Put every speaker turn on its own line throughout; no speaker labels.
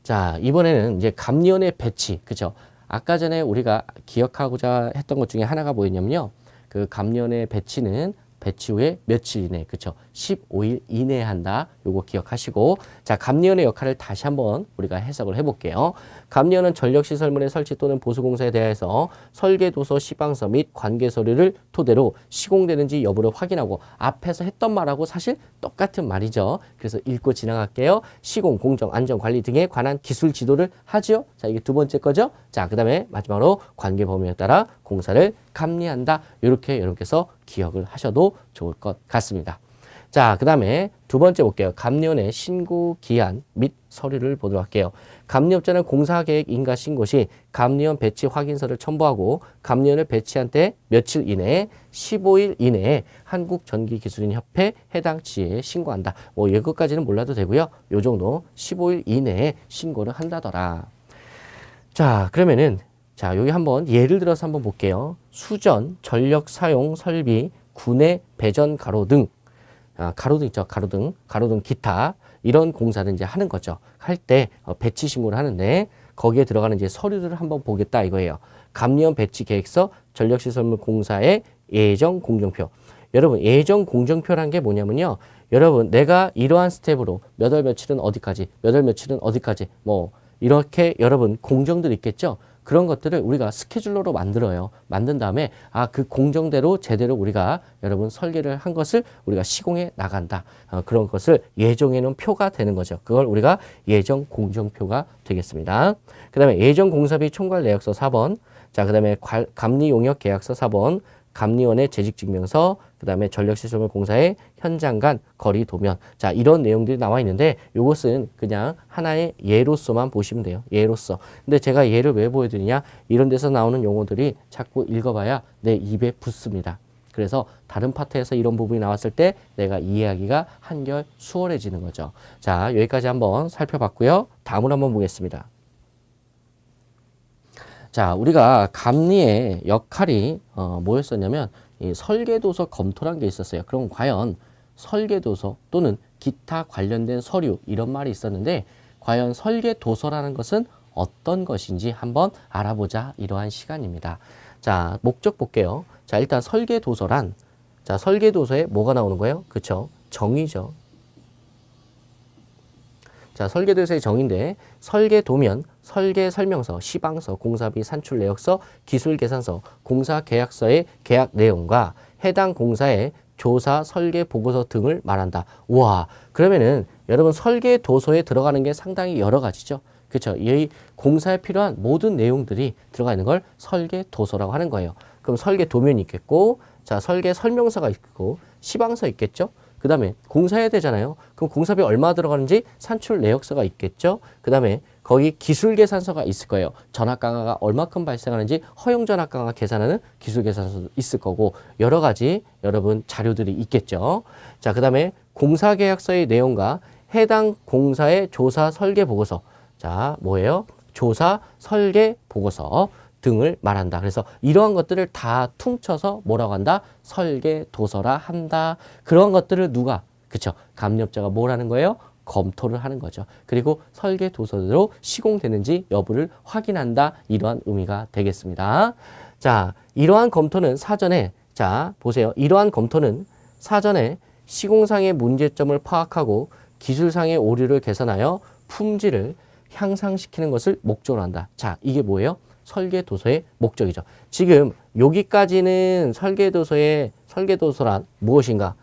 자, 이번에는 이제 감리원의 배치, 그죠? 아까 전에 우리가 기억하고자 했던 것 중에 하나가 뭐였냐면요. 그 감리원의 배치는 배치 후에 며칠 이내, 그쵸? 15일 이내에 한다. 요거 기억하시고. 자, 감리원의 역할을 다시 한번 우리가 해석을 해볼게요. 감리원은 전력시설물의 설치 또는 보수공사에 대해서 설계도서, 시방서 및 관계서류를 토대로 시공되는지 여부를 확인하고 앞에서 했던 말하고 사실 똑같은 말이죠. 그래서 읽고 지나갈게요. 시공, 공정, 안전, 관리 등에 관한 기술 지도를 하죠. 자, 이게 두 번째 거죠. 자, 그 다음에 마지막으로 관계 범위에 따라 공사를 감리한다. 이렇게 여러분께서 기억을 하셔도 좋을 것 같습니다. 자, 그 다음에 두 번째 볼게요. 감리원의 신고 기한 및 서류를 보도록 할게요. 감리업자는 공사계획 인가 신고 시 감리원 배치 확인서를 첨부하고 감리원을 배치한 때 며칠 이내에 15일 이내에 한국전기기술인협회 해당 지회에 신고한다. 뭐 이것까지는 몰라도 되고요. 요 정도 15일 이내에 신고를 한다더라. 자, 그러면은 자, 여기 한번 예를 들어서 한번 볼게요. 수전, 전력 사용, 설비, 군의 배전 가로 등, 가로등 있죠. 가로등 기타 이런 공사를 이제 하는 거죠. 할 때 배치 신고를 하는데 거기에 들어가는 이제 서류를 한번 보겠다 이거예요. 감리원 배치 계획서, 전력시설물 공사의 예정 공정표. 여러분, 예정 공정표란 게 뭐냐면요. 여러분, 내가 이러한 스텝으로 몇 월 며칠은 어디까지, 몇 월 며칠은 어디까지, 뭐 이렇게 여러분 공정들 있겠죠. 그런 것들을 우리가 스케줄러로 만들어요. 만든 다음에 그 공정대로 제대로 우리가 여러분 설계를 한 것을 우리가 시공해 나간다. 그런 것을 예정해 놓은 표가 되는 거죠. 그걸 우리가 예정 공정표가 되겠습니다. 그 다음에 예정 공사비 총괄 내역서 4번. 자, 그 다음에 감리 용역 계약서 4번. 감리원의 재직증명서, 그 다음에 전력시설물 공사의 현장 간 거리 도면. 자, 이런 내용들이 나와 있는데 이것은 그냥 하나의 예로서만 보시면 돼요. 예로서. 근데 제가 예를 왜 보여드리냐? 이런 데서 나오는 용어들이 자꾸 읽어봐야 내 입에 붙습니다. 그래서 다른 파트에서 이런 부분이 나왔을 때 내가 이해하기가 한결 수월해지는 거죠. 자, 여기까지 한번 살펴봤고요. 다음으로 한번 보겠습니다. 자, 우리가 감리의 역할이 뭐였었냐면 이 설계도서 검토란 게 있었어요. 그럼 과연 설계도서 또는 기타 관련된 서류 이런 말이 있었는데 과연 설계도서라는 것은 어떤 것인지 한번 알아보자 이러한 시간입니다. 자, 목적 볼게요. 자, 일단 설계도서란 자, 설계도서에 뭐가 나오는 거예요? 그쵸? 정의죠. 자, 설계도서의 정의인데 설계도면, 설계설명서, 시방서, 공사비 산출 내역서, 기술계산서, 공사계약서의 계약 내용과 해당 공사의 조사, 설계, 보고서 등을 말한다. 우와, 그러면은 여러분 설계도서에 들어가는 게 상당히 여러 가지죠. 그렇죠? 이 공사에 필요한 모든 내용들이 들어가 있는 걸 설계도서라고 하는 거예요. 그럼 설계도면이 있겠고, 자, 설계설명서가 있고, 시방서 있겠죠? 그 다음에 공사해야 되잖아요. 그럼 공사비 얼마 들어가는지 산출 내역서가 있겠죠. 그 다음에 거기 기술계산서가 있을 거예요. 전압강화가 얼마큼 발생하는지 허용전압강화 계산하는 기술계산서도 있을 거고 여러 가지 여러분 자료들이 있겠죠. 자, 그 다음에 공사계약서의 내용과 해당 공사의 조사 설계 보고서. 자, 뭐예요? 조사 설계 보고서 등을 말한다. 그래서 이러한 것들을 다 퉁쳐서 뭐라고 한다? 설계도서라 한다. 그런 것들을 누가? 그쵸? 감리업자가 뭘 하는 거예요? 검토를 하는 거죠. 그리고 설계도서대로 시공되는지 여부를 확인한다. 이러한 의미가 되겠습니다. 자, 이러한 검토는 사전에 자, 보세요. 이러한 검토는 사전에 시공상의 문제점을 파악하고 기술상의 오류를 개선하여 품질을 향상시키는 것을 목적으로 한다. 자, 이게 뭐예요? 설계도서의 목적이죠. 지금 여기까지는 설계도서란 무엇인가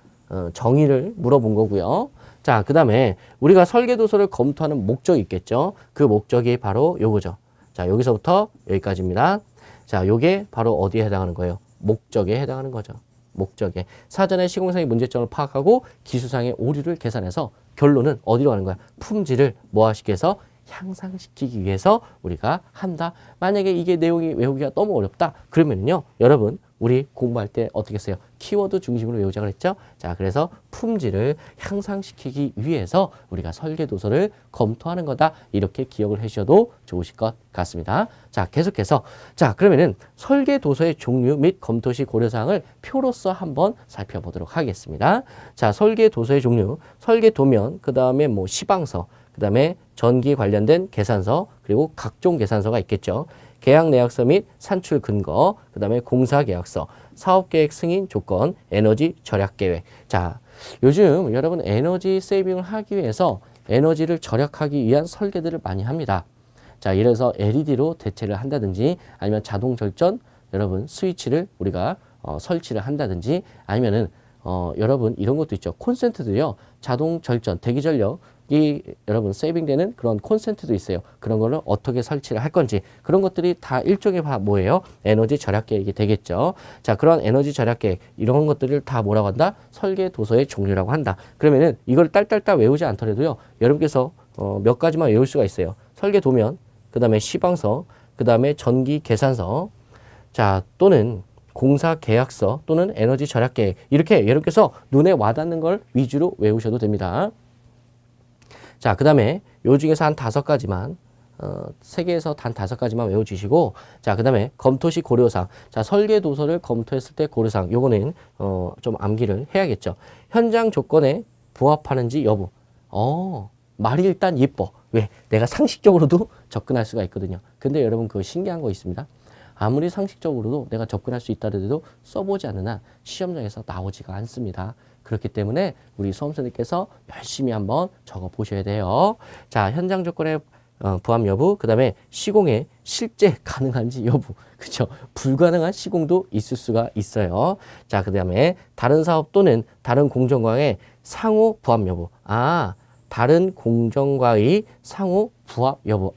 정의를 물어본 거고요. 자, 그 다음에 우리가 설계도서를 검토하는 목적이 있겠죠. 그 목적이 바로 요거죠. 자, 여기서부터 여기까지입니다. 자, 요게 바로 어디에 해당하는 거예요? 목적에 해당하는 거죠. 목적에. 사전에 시공상의 문제점을 파악하고 기술상의 오류를 계산해서 결론은 어디로 가는 거야? 품질을 뭐하시기 위해서? 향상시키기 위해서 우리가 한다. 만약에 이게 내용이 외우기가 너무 어렵다. 그러면요, 여러분 우리 공부할 때 어떻게 했어요? 키워드 중심으로 외우자 그랬죠? 자, 그래서 품질을 향상시키기 위해서 우리가 설계도서를 검토하는 거다. 이렇게 기억을 해주셔도 좋으실 것 같습니다. 자, 계속해서 자, 그러면은 설계도서의 종류 및 검토 시 고려사항을 표로서 한번 살펴보도록 하겠습니다. 자, 설계도서의 종류, 설계도면, 그 다음에 뭐 시방서, 그 다음에 전기 관련된 계산서, 그리고 각종 계산서가 있겠죠. 계약 내역서 및 산출 근거, 그 다음에 공사 계약서, 사업계획 승인 조건, 에너지 절약 계획. 자, 요즘 여러분 에너지 세이빙을 하기 위해서 에너지를 절약하기 위한 설계들을 많이 합니다. 자, 예를 들어서 LED로 대체를 한다든지, 아니면 자동 절전 여러분 스위치를 우리가 설치를 한다든지, 아니면은 여러분 이런 것도 있죠. 콘센트도요. 자동 절전, 대기 전력이 여러분 세이빙되는 그런 콘센트도 있어요. 그런 거를 어떻게 설치를 할 건지, 그런 것들이 다 일종의 뭐예요? 에너지 절약 계획이 되겠죠. 자, 그런 에너지 절약 계획 이런 것들을 다 뭐라고 한다? 설계 도서의 종류라고 한다. 그러면은 이걸 딸딸딸 외우지 않더라도요. 여러분께서 몇 가지만 외울 수가 있어요. 설계 도면, 그 다음에 시방서, 그 다음에 전기 계산서, 자, 또는 공사 계약서, 또는 에너지 절약 계획, 이렇게 여러분께서 눈에 와닿는 걸 위주로 외우셔도 됩니다. 자, 그 다음에 요 중에서 한 5가지만 3개에서 단 5가지만 외워주시고, 자, 그 다음에 검토시 고려사항. 자, 설계 도서를 검토했을 때 고려사항, 요거는 좀 암기를 해야겠죠. 현장 조건에 부합하는지 여부. 말이 일단 예뻐. 왜? 내가 상식적으로도 접근할 수가 있거든요. 근데 여러분 그거 신기한 거 있습니다. 아무리 상식적으로도 내가 접근할 수 있다더라도 써보지 않는 한 시험장에서 나오지가 않습니다. 그렇기 때문에 우리 수험생들께서 열심히 한번 적어 보셔야 돼요. 자, 현장 조건에 부합 여부, 그 다음에 시공에 실제 가능한지 여부. 그렇죠? 불가능한 시공도 있을 수가 있어요. 자, 그 다음에 다른 사업 또는 다른 공정과의 상호 부합 여부. 다른 공정과의 상호 부합 여부.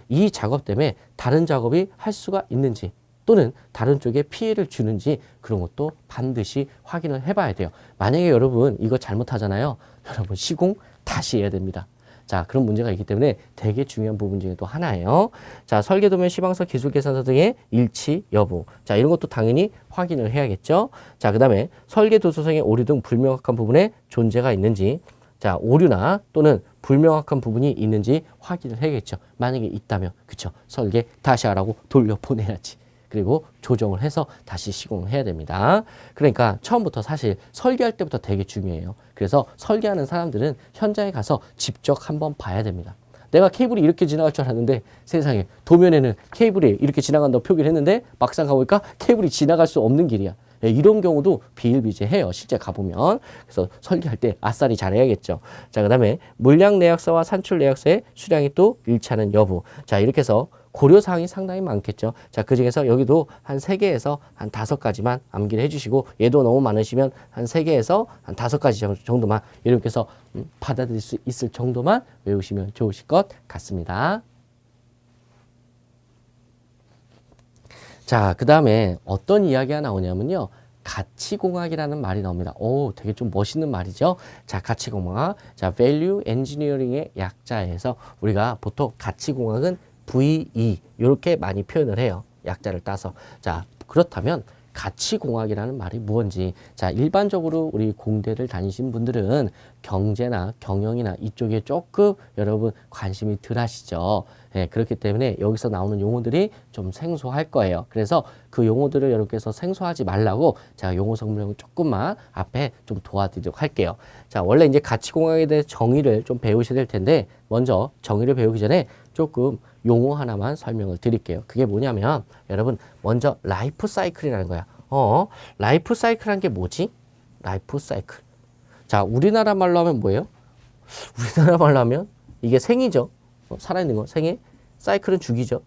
이 작업 때문에 다른 작업이 할 수가 있는지, 또는 다른 쪽에 피해를 주는지, 그런 것도 반드시 확인을 해봐야 돼요. 만약에 여러분 이거 잘못하잖아요. 여러분 시공 다시 해야 됩니다. 자, 그런 문제가 있기 때문에 되게 중요한 부분 중에 또 하나예요. 자, 설계도면, 시방서, 기술계산서 등의 일치 여부. 자, 이런 것도 당연히 확인을 해야겠죠. 자, 그 다음에 설계도서상의 오류 등 불명확한 부분에 존재가 있는지, 자, 오류나 또는 불명확한 부분이 있는지 확인을 해야겠죠. 만약에 있다면, 그쵸, 설계 다시 하라고 돌려보내야지. 그리고 조정을 해서 다시 시공을 해야 됩니다. 그러니까 처음부터 사실 설계할 때부터 되게 중요해요. 그래서 설계하는 사람들은 현장에 가서 직접 한번 봐야 됩니다. 내가 케이블이 이렇게 지나갈 줄 알았는데 세상에 도면에는 케이블이 이렇게 지나간다고 표기를 했는데 막상 가보니까 케이블이 지나갈 수 없는 길이야. 이런 경우도 비일비재해요. 실제 가보면. 그래서 설계할 때 아싸리 잘해야겠죠. 자, 그 다음에 물량 내역서와 산출 내역서의 수량이 또 일치하는 여부. 자, 이렇게 해서 고려사항이 상당히 많겠죠. 자, 그 중에서 여기도 한 3개에서 한 5가지만 암기를 해주시고, 얘도 너무 많으시면 한 3개에서 한 5가지 정도만 이렇게 해서 받아들일 수 있을 정도만 외우시면 좋으실 것 같습니다. 자, 그 다음에 어떤 이야기가 나오냐면요. 가치공학이라는 말이 나옵니다. 되게 좀 멋있는 말이죠. 자, 가치공학. 자, Value Engineering의 약자에서 우리가 보통 가치공학은 VE 이렇게 많이 표현을 해요. 약자를 따서. 자, 그렇다면 가치공학이라는 말이 무엇인지. 자, 일반적으로 우리 공대를 다니신 분들은 경제나 경영이나 이쪽에 조금 여러분 관심이 덜 하시죠. 네, 그렇기 때문에 여기서 나오는 용어들이 좀 생소할 거예요. 그래서 그 용어들을 여러분께서 생소하지 말라고 제가 용어 설명을 조금만 앞에 좀 도와드리도록 할게요. 자, 원래 이제 가치공학에 대해 정의를 좀 배우셔야 될 텐데, 먼저 정의를 배우기 전에 조금 용어 하나만 설명을 드릴게요. 그게 뭐냐면 여러분 먼저 라이프 사이클이라는 거야. 라이프 사이클이라는 게 뭐지? 라이프 사이클. 자, 우리나라 말로 하면 뭐예요? 우리나라 말로 하면 이게 생이죠. 살아있는 거 생애, 사이클은 주기죠.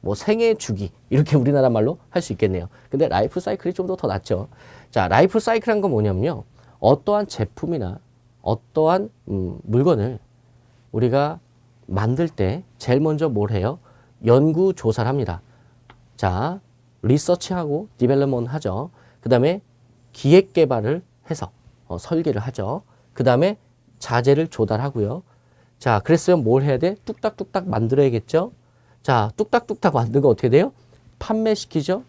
뭐 생애 주기 이렇게 우리나라 말로 할 수 있겠네요. 근데 라이프 사이클이 좀 더 낫죠. 자, 라이프 사이클이란 건 뭐냐면요. 어떠한 제품이나 어떠한 물건을 우리가 만들 때 제일 먼저 뭘 해요? 연구 조사를 합니다. 자, 리서치하고 디벨롭먼트 하죠. 그 다음에 기획 개발을 해서 설계를 하죠. 그 다음에 자재를 조달하고요. 자, 그랬으면 뭘 해야 돼? 뚝딱뚝딱 만들어야겠죠. 자, 뚝딱뚝딱 만든 거 어떻게 돼요? 판매시키죠.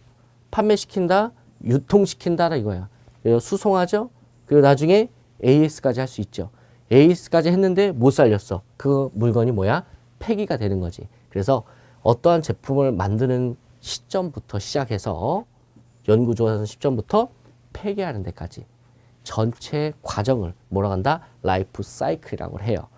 판매시킨다, 유통시킨다 이거야. 그리고 수송하죠. 그리고 나중에 AS까지 할 수 있죠. AS까지 했는데 못 살렸어. 그 물건이 뭐야? 폐기가 되는 거지. 그래서 어떠한 제품을 만드는 시점부터 시작해서 연구조사하는 시점부터 폐기하는 데까지 전체 과정을 뭐라고 한다? 라이프 사이클이라고 해요.